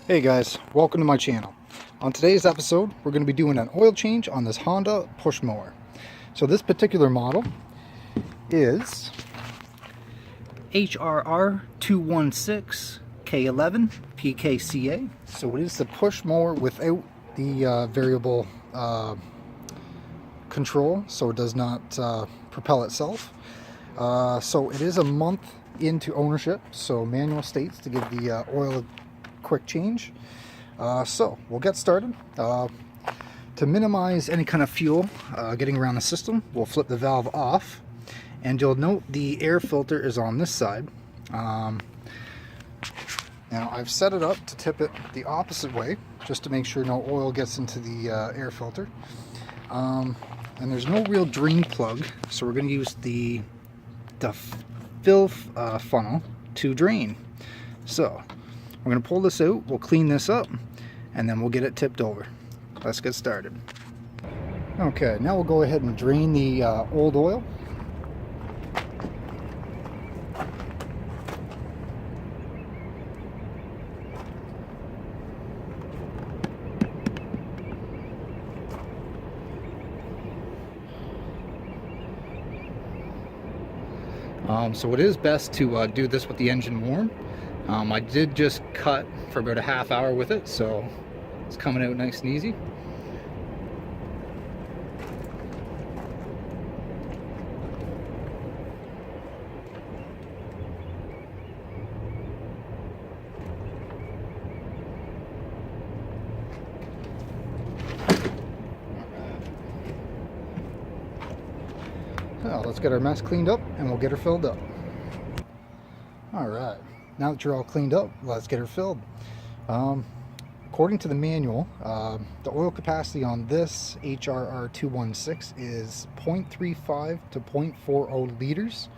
Hey guys, welcome to my channel. On today's episode, we're going to be doing an oil change on this Honda push mower. So this particular model is HRR216 K11 PKCA. So it is the push mower without the variable control, so it does not propel itself. So it is a month into ownership, so manual states to give the oil a quick change. So we'll get started. To minimize any kind of fuel getting around the system, we'll flip the valve off, and you'll note the air filter is on this side. Now I've set it up to tip it the opposite way just to make sure no oil gets into the air filter. And there's no real drain plug, so we're going to use the fill funnel to drain. So we're going to pull this out, we'll clean this up, and then we'll get it tipped over. Let's get started. Okay, now we'll go ahead and drain the old oil. So it is best to do this with the engine warm. I did just cut for about a half hour with it, so it's coming out nice and easy. So let's get our mess cleaned up and we'll get her filled up. Alright, now that you're all cleaned up, let's get her filled. According to the manual, the oil capacity on this HRR216 is 0.35 to 0.40 liters.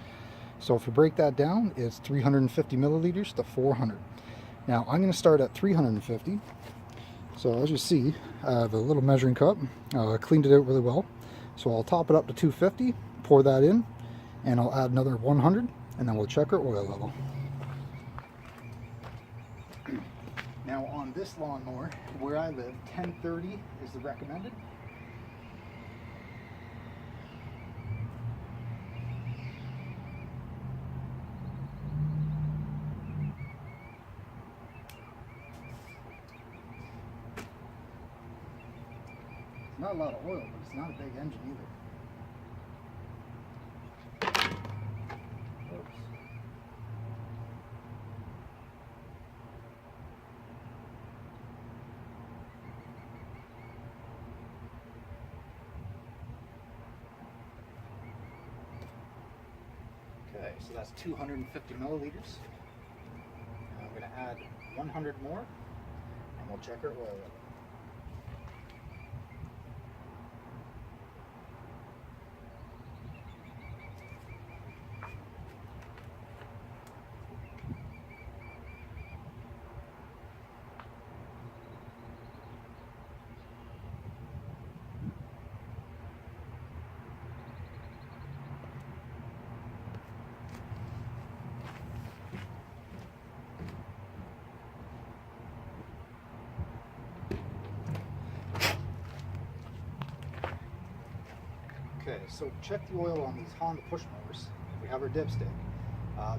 So if you break that down, it's 350 milliliters to 400. Now I'm going to start at 350. So as you see, I have a little measuring cup. Cleaned it out really well. So I'll top it up to 250, pour that in, and I'll add another 100, and then we'll check our oil level. Now on this lawnmower, where I live, 1030 is the recommended. It's not a lot of oil, but it's not a big engine either. Oops. Okay, so that's 250 milliliters. And I'm going to add 100 more, and we'll check our oil level. Okay, so check the oil on these Honda push mowers. We have our dipstick.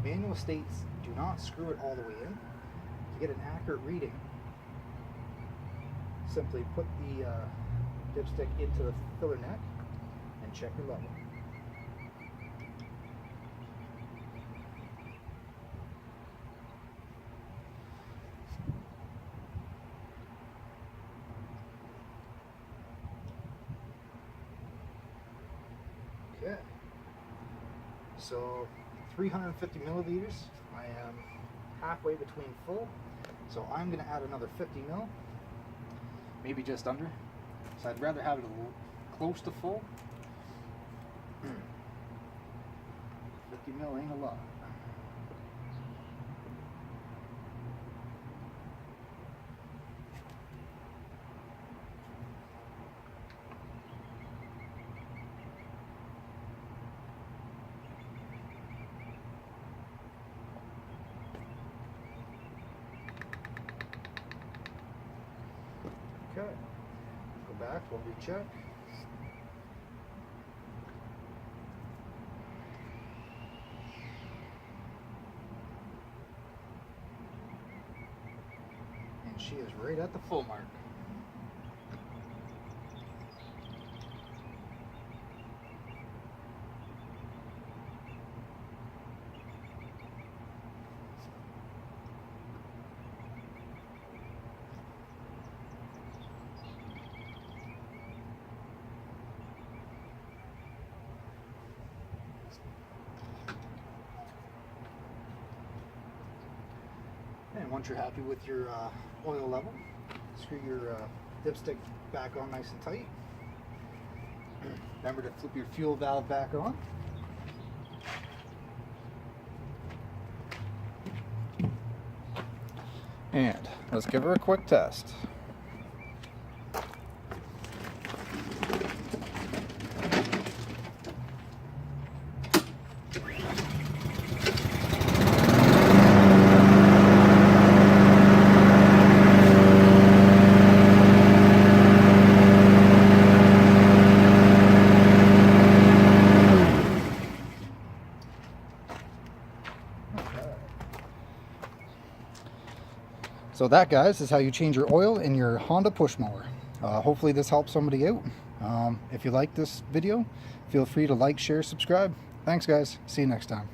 Manual states do not screw it all the way in. To get an accurate reading, simply put the dipstick into the filler neck and check your level. Okay, so 350 milliliters. I am halfway between full, so I'm going to add another 50 mil, maybe just under. So I'd rather have it a little close to full. 50 mil ain't a lot. Okay. Go back, we'll recheck. And she is right at the full mark. And once you're happy with your oil level, screw your dipstick back on nice and tight. Remember to flip your fuel valve back on. And let's give her a quick test. So that, guys, is how you change your oil in your Honda push mower. Hopefully this helps somebody out. If you like this video, feel free to like, share, subscribe. Thanks, guys. See you next time.